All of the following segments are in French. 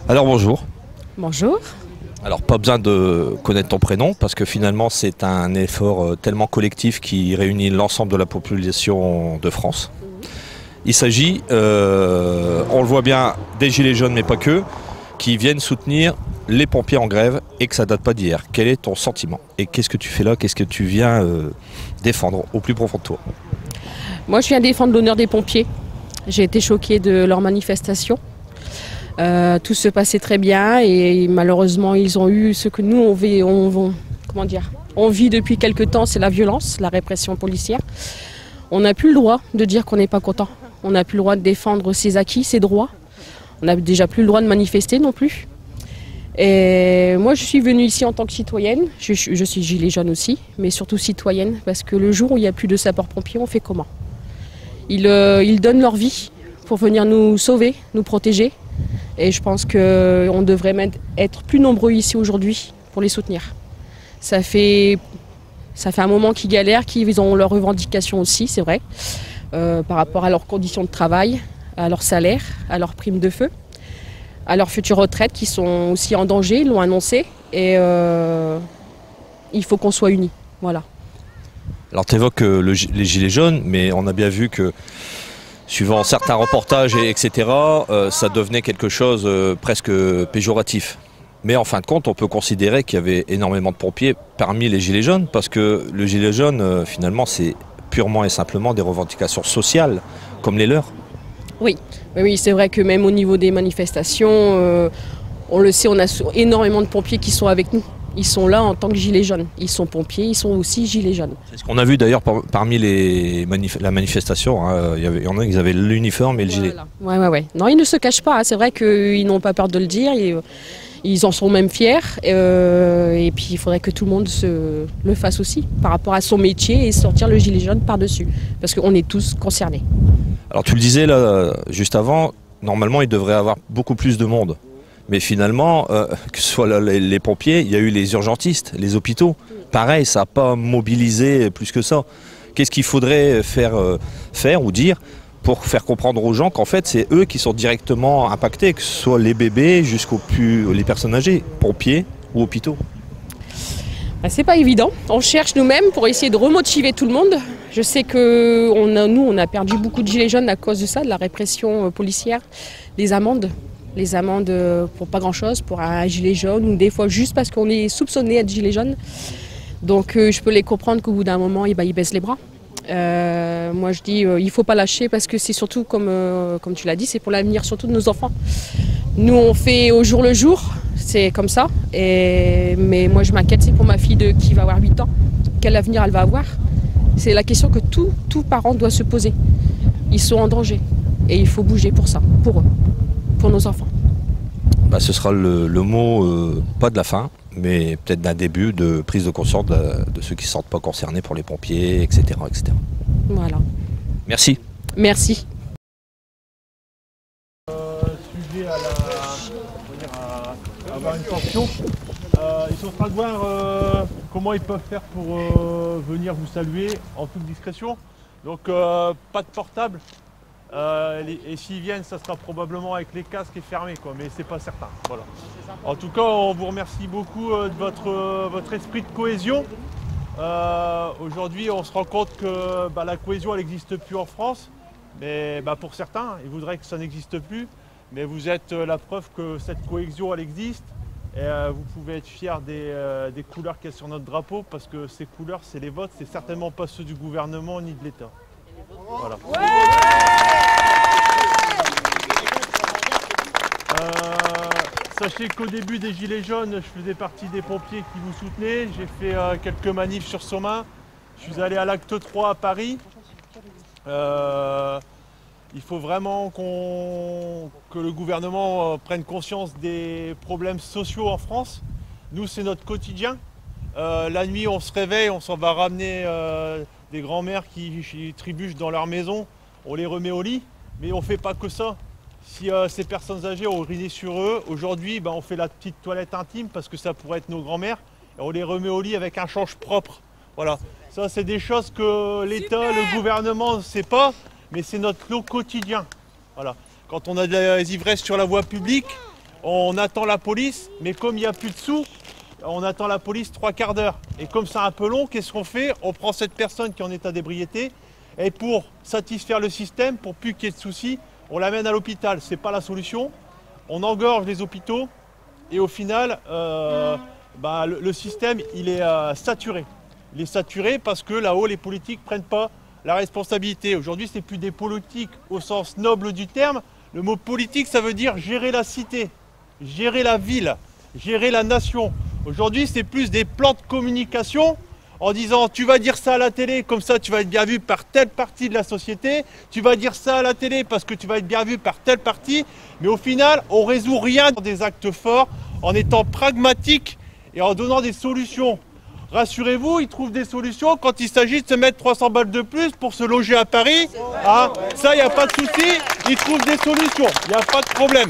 Alors bonjour. Bonjour. Alors pas besoin de connaître ton prénom parce que finalement c'est un effort tellement collectif qui réunit l'ensemble de la population de France. Il s'agit, on le voit bien, des Gilets jaunes mais pas que, qui viennent soutenir les pompiers en grève et que ça date pas d'hier. Quel est ton sentiment? Et qu'est-ce que tu fais là? Qu'est-ce que tu viens défendre au plus profond de toi? Moi, je viens défendre l'honneur des pompiers. J'ai été choquée de leur manifestation. Tout se passait très bien et malheureusement, ils ont eu ce que nous, on vit depuis quelque temps, c'est la violence, la répression policière. On n'a plus le droit de dire qu'on n'est pas content. On n'a plus le droit de défendre ses acquis, ses droits. On n'a déjà plus le droit de manifester non plus. Et moi, je suis venue ici en tant que citoyenne. Je suis gilet jaune aussi, mais surtout citoyenne, parce que le jour où il n'y a plus de sapeurs-pompiers, on fait comment? Ils donnent leur vie pour venir nous sauver, nous protéger. Et je pense qu'on devrait même être plus nombreux ici aujourd'hui pour les soutenir. Ça fait un moment qu'ils galèrent, qu'ils ont leurs revendications aussi, c'est vrai, par rapport à leurs conditions de travail, à leur salaire, à leurs primes de feu, à leurs futures retraites qui sont aussi en danger, ils l'ont annoncé. Et il faut qu'on soit unis. Voilà. Alors tu évoques les Gilets jaunes, mais on a bien vu que suivant certains reportages, etc., ça devenait quelque chose presque péjoratif. Mais en fin de compte, on peut considérer qu'il y avait énormément de pompiers parmi les Gilets jaunes, parce que le Gilet jaune, finalement, c'est purement et simplement des revendications sociales, comme les leurs. Oui, oui, c'est vrai que même au niveau des manifestations, on le sait, on a énormément de pompiers qui sont avec nous. Ils sont là en tant que gilets jaunes. Ils sont pompiers, ils sont aussi gilets jaunes. C'est ce qu'on a vu d'ailleurs parmi la manifestation. Hein. Il y en a qui avaient l'uniforme et le gilet. Voilà. Ouais. Non, ils ne se cachent pas. Hein. C'est vrai qu'ils n'ont pas peur de le dire. Ils en sont même fiers. Et puis il faudrait que tout le monde le fasse aussi par rapport à son métier et sortir le gilet jaune par-dessus. Parce qu'on est tous concernés. Alors tu le disais là, juste avant, normalement il devrait y avoir beaucoup plus de monde. Mais finalement, que ce soit les pompiers, il y a eu les urgentistes, les hôpitaux. Pareil, ça n'a pas mobilisé plus que ça. Qu'est-ce qu'il faudrait faire ou dire pour faire comprendre aux gens qu'en fait, c'est eux qui sont directement impactés, que ce soit les bébés jusqu'aux les personnes âgées, pompiers ou hôpitaux? C'est pas évident. On cherche nous-mêmes pour essayer de remotiver tout le monde. Je sais que on a perdu beaucoup de gilets jaunes à cause de ça, de la répression policière, les amendes. Les amendes pour pas grand-chose, pour un gilet jaune, ou des fois juste parce qu'on est soupçonné d'être gilet jaune. Donc je peux les comprendre qu'au bout d'un moment, ils baissent les bras. Moi je dis, il ne faut pas lâcher parce que c'est surtout, comme tu l'as dit, c'est pour l'avenir surtout de nos enfants. Nous on fait au jour le jour, c'est comme ça. Mais moi je m'inquiète, c'est pour ma fille qui va avoir 8 ans. Quel avenir elle va avoir? C'est la question que tout parent doit se poser. Ils sont en danger et il faut bouger pour ça, pour eux. Pour nos enfants. Bah, ce sera le mot, pas de la fin, mais peut-être d'un début de prise de conscience de ceux qui ne se sentent pas concernés pour les pompiers, etc., etc. Voilà. Merci. Merci. Sujet à avoir une sanction. Ils sont en train de voir comment ils peuvent faire pour venir vous saluer en toute discrétion. Donc pas de portable. Et s'ils viennent, ça sera probablement avec les casques et fermés, quoi, mais c'est pas certain. Voilà. En tout cas, on vous remercie beaucoup de votre esprit de cohésion. Aujourd'hui, on se rend compte que la cohésion, elle n'existe plus en France. Mais pour certains, ils voudraient que ça n'existe plus. Mais vous êtes la preuve que cette cohésion, elle existe. Et vous pouvez être fiers des couleurs qu'il y a sur notre drapeau, parce que ces couleurs, c'est les vôtres, c'est certainement pas ceux du gouvernement ni de l'État. Voilà. Sachez qu'au début des Gilets jaunes, je faisais partie des pompiers qui vous soutenaient. J'ai fait quelques manifs sur Somain. Je suis allé à l'acte 3 à Paris. Il faut vraiment que le gouvernement prenne conscience des problèmes sociaux en France. Nous, c'est notre quotidien. La nuit, on se réveille, on s'en va ramener des grands-mères qui trébuchent dans leur maison. On les remet au lit, mais on ne fait pas que ça. Si ces personnes âgées ont uriné sur eux, aujourd'hui, on fait la petite toilette intime parce que ça pourrait être nos grands-mères. Et on les remet au lit avec un change propre. Voilà. Ça, c'est des choses que l'État, le gouvernement ne sait pas, mais c'est notre lot quotidien. Voilà. Quand on a des ivresses sur la voie publique, on attend la police, mais comme il n'y a plus de sous, on attend la police 3/4 d'heure. Et comme c'est un peu long, qu'est-ce qu'on fait? On prend cette personne qui est en état d'ébriété et pour satisfaire le système, pour plus qu'il y ait de soucis, on l'amène à l'hôpital. Ce n'est pas la solution. On engorge les hôpitaux et au final, le système il est saturé. Il est saturé parce que là-haut, les politiques ne prennent pas la responsabilité. Aujourd'hui, ce n'est plus des politiques au sens noble du terme. Le mot politique, ça veut dire gérer la cité, gérer la ville, gérer la nation. Aujourd'hui, c'est plus des plans de communication en disant tu vas dire ça à la télé, comme ça tu vas être bien vu par telle partie de la société, tu vas dire ça à la télé parce que tu vas être bien vu par telle partie, mais au final, on ne résout rien dans des actes forts en étant pragmatique et en donnant des solutions. Rassurez-vous, ils trouvent des solutions quand il s'agit de se mettre 300 balles de plus pour se loger à Paris. Hein, ça, il n'y a pas de souci, ils trouvent des solutions, il n'y a pas de problème.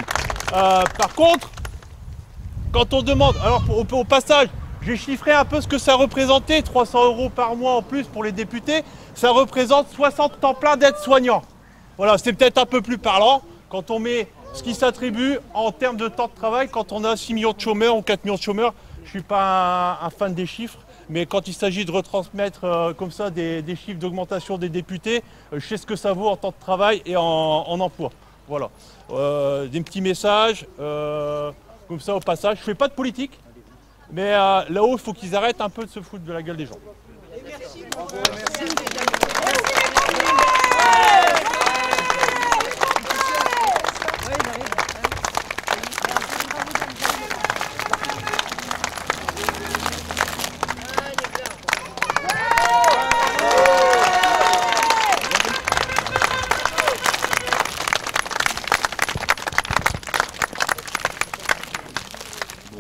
Par contre, quand on demande, alors au passage, j'ai chiffré un peu ce que ça représentait, 300 € par mois en plus pour les députés, ça représente 60 temps plein d'aides-soignants. Voilà, c'est peut-être un peu plus parlant quand on met ce qui s'attribue en termes de temps de travail, quand on a 6 millions de chômeurs ou 4 millions de chômeurs. Je ne suis pas un fan des chiffres, mais quand il s'agit de retransmettre comme ça des chiffres d'augmentation des députés, je sais ce que ça vaut en temps de travail et en emploi. Voilà, des petits messages, comme ça au passage. Je ne fais pas de politique, mais là-haut, il faut qu'ils arrêtent un peu de se foutre de la gueule des gens. Merci beaucoup.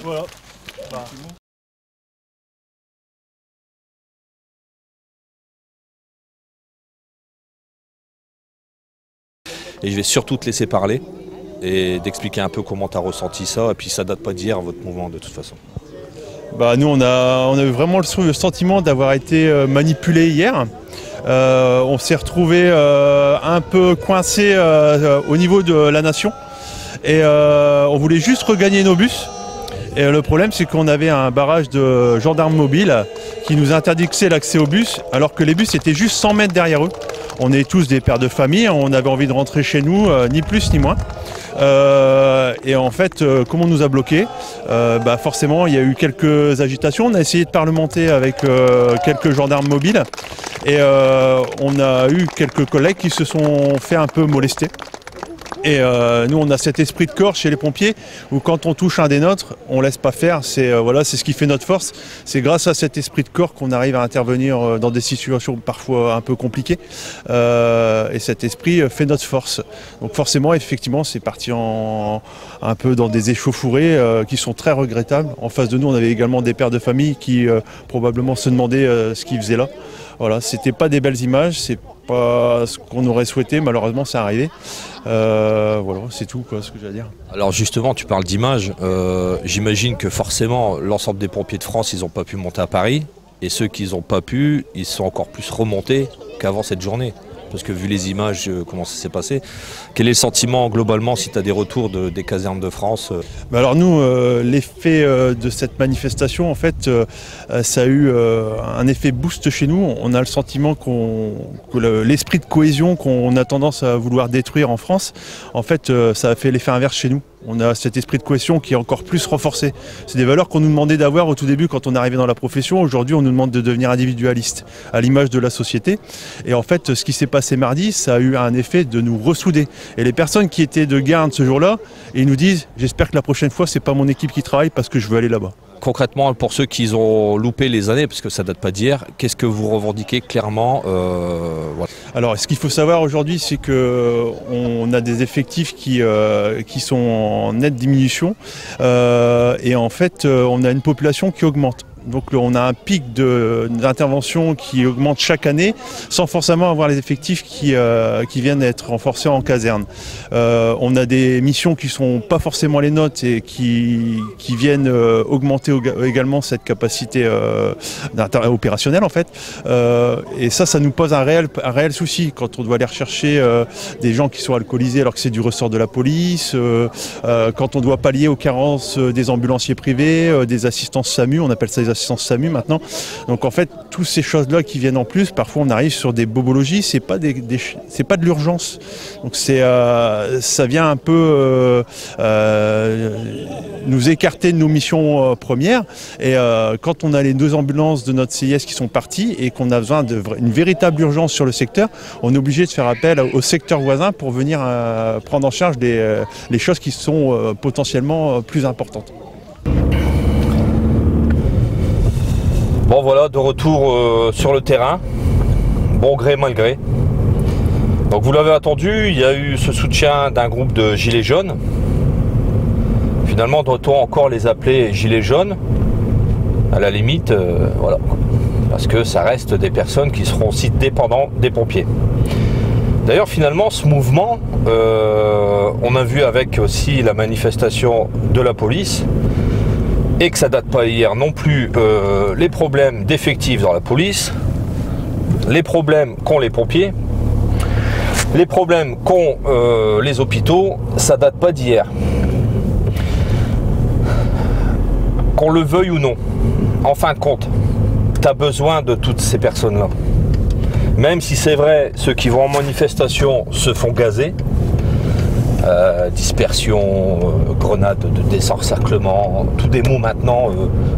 Voilà. Et je vais surtout te laisser parler et d'expliquer un peu comment tu as ressenti ça. Et puis ça date pas d'hier, votre mouvement, de toute façon. Nous, on a eu vraiment le sentiment d'avoir été manipulé hier. On s'est retrouvé un peu coincé au niveau de la nation. Et on voulait juste regagner nos bus. Et le problème, c'est qu'on avait un barrage de gendarmes mobiles qui nous interdisait l'accès aux bus, alors que les bus étaient juste 100 mètres derrière eux. On est tous des pères de famille, on avait envie de rentrer chez nous, ni plus ni moins. Et en fait, comme on nous a bloqués, forcément, il y a eu quelques agitations. On a essayé de parlementer avec quelques gendarmes mobiles. Et on a eu quelques collègues qui se sont fait un peu molester. Et nous, on a cet esprit de corps chez les pompiers où quand on touche un des nôtres, on ne laisse pas faire. C'est ce qui fait notre force. C'est grâce à cet esprit de corps qu'on arrive à intervenir dans des situations parfois un peu compliquées. Et cet esprit fait notre force. Donc forcément, effectivement, c'est parti un peu dans des échauffourées qui sont très regrettables. En face de nous, on avait également des pères de famille qui probablement se demandaient ce qu'ils faisaient là. Voilà, c'était pas des belles images, c'est pas ce qu'on aurait souhaité, malheureusement c'est arrivé. Voilà, c'est tout ce que j'ai à dire. Alors justement, tu parles d'images, j'imagine que forcément l'ensemble des pompiers de France, ils n'ont pas pu monter à Paris, et ceux qui n'ont pas pu, ils sont encore plus remontés qu'avant cette journée. Parce que vu les images, comment ça s'est passé, quel est le sentiment globalement si tu as des retours des casernes de France? Alors nous, l'effet de cette manifestation, en fait, ça a eu un effet boost chez nous. On a le sentiment que l'esprit de cohésion qu'on a tendance à vouloir détruire en France, en fait, ça a fait l'effet inverse chez nous. On a cet esprit de cohésion qui est encore plus renforcé. C'est des valeurs qu'on nous demandait d'avoir au tout début quand on arrivait dans la profession. Aujourd'hui, on nous demande de devenir individualiste, à l'image de la société. Et en fait, ce qui s'est passé mardi, ça a eu un effet de nous ressouder. Et les personnes qui étaient de garde ce jour-là, ils nous disent « J'espère que la prochaine fois, c'est pas mon équipe qui travaille parce que je veux aller là-bas ». Concrètement, pour ceux qui ont loupé les années, parce que ça date pas d'hier, qu'est-ce que vous revendiquez clairement voilà. Alors, ce qu'il faut savoir aujourd'hui, c'est qu'on a des effectifs qui sont en nette diminution et en fait, on a une population qui augmente. Donc on a un pic d'intervention qui augmente chaque année sans forcément avoir les effectifs qui viennent être renforcés en caserne. On a des missions qui ne sont pas forcément les nôtres et qui viennent augmenter également cette capacité opérationnelle en fait. Et ça nous pose un réel souci quand on doit aller rechercher des gens qui sont alcoolisés alors que c'est du ressort de la police, quand on doit pallier aux carences des ambulanciers privés, des assistances SAMU, on appelle ça les assistances SAMU maintenant. Donc en fait, toutes ces choses-là qui viennent en plus, parfois on arrive sur des bobologies, c'est pas de l'urgence. Donc ça vient un peu nous écarter de nos missions premières. Et quand on a les 2 ambulances de notre CIS qui sont parties et qu'on a besoin d'une véritable urgence sur le secteur, on est obligé de faire appel au secteur voisin pour venir prendre en charge les choses qui sont potentiellement plus importantes. Bon voilà, de retour sur le terrain, bon gré mal gré. Donc vous l'avez attendu, il y a eu ce soutien d'un groupe de gilets jaunes. Finalement, doit-on encore les appeler gilets jaunes? À la limite, voilà. Parce que ça reste des personnes qui seront aussi dépendants des pompiers. D'ailleurs, finalement, ce mouvement, on a vu avec aussi la manifestation de la police, et que ça date pas hier non plus, les problèmes d'effectifs dans la police, les problèmes qu'ont les pompiers, les problèmes qu'ont les hôpitaux, ça date pas d'hier. Qu'on le veuille ou non, en fin de compte, tu as besoin de toutes ces personnes-là. Même si c'est vrai, ceux qui vont en manifestation se font gazer, dispersion, grenade de désencerclement, tous des mots maintenant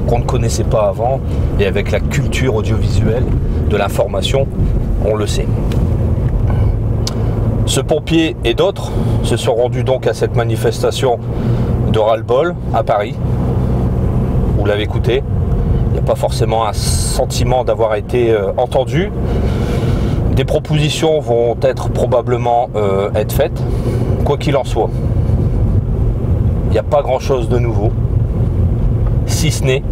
qu'on ne connaissait pas avant, et avec la culture audiovisuelle de l'information, on le sait. Ce pompier et d'autres se sont rendus donc à cette manifestation de ras-le-bol à Paris. Vous l'avez écouté, il n'y a pas forcément un sentiment d'avoir été entendu. Des propositions vont être probablement être faites. Quoi qu'il en soit, il n'y a pas grand chose de nouveau, si ce n'est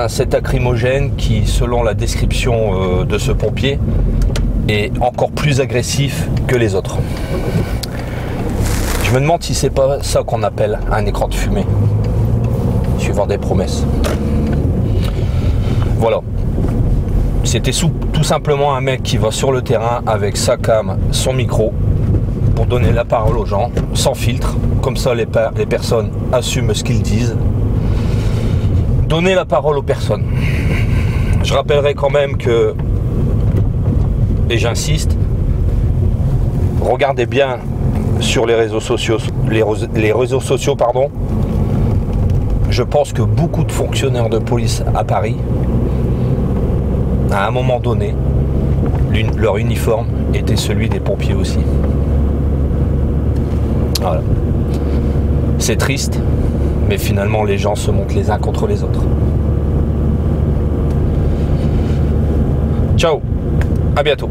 cet lacrymogène qui, selon la description de ce pompier, est encore plus agressif que les autres. Je me demande si c'est pas ça qu'on appelle un écran de fumée, suivant des promesses. Voilà. C'était tout simplement un mec qui va sur le terrain avec sa cam, son micro, pour donner la parole aux gens, sans filtre, comme ça les personnes assument ce qu'ils disent. Donner la parole aux personnes. Je rappellerai quand même que, et j'insiste, regardez bien sur les réseaux sociaux, pardon. Je pense que beaucoup de fonctionnaires de police à Paris, à un moment donné, leur uniforme était celui des pompiers aussi. Voilà. C'est triste, mais finalement les gens se montent les uns contre les autres. Ciao, à bientôt.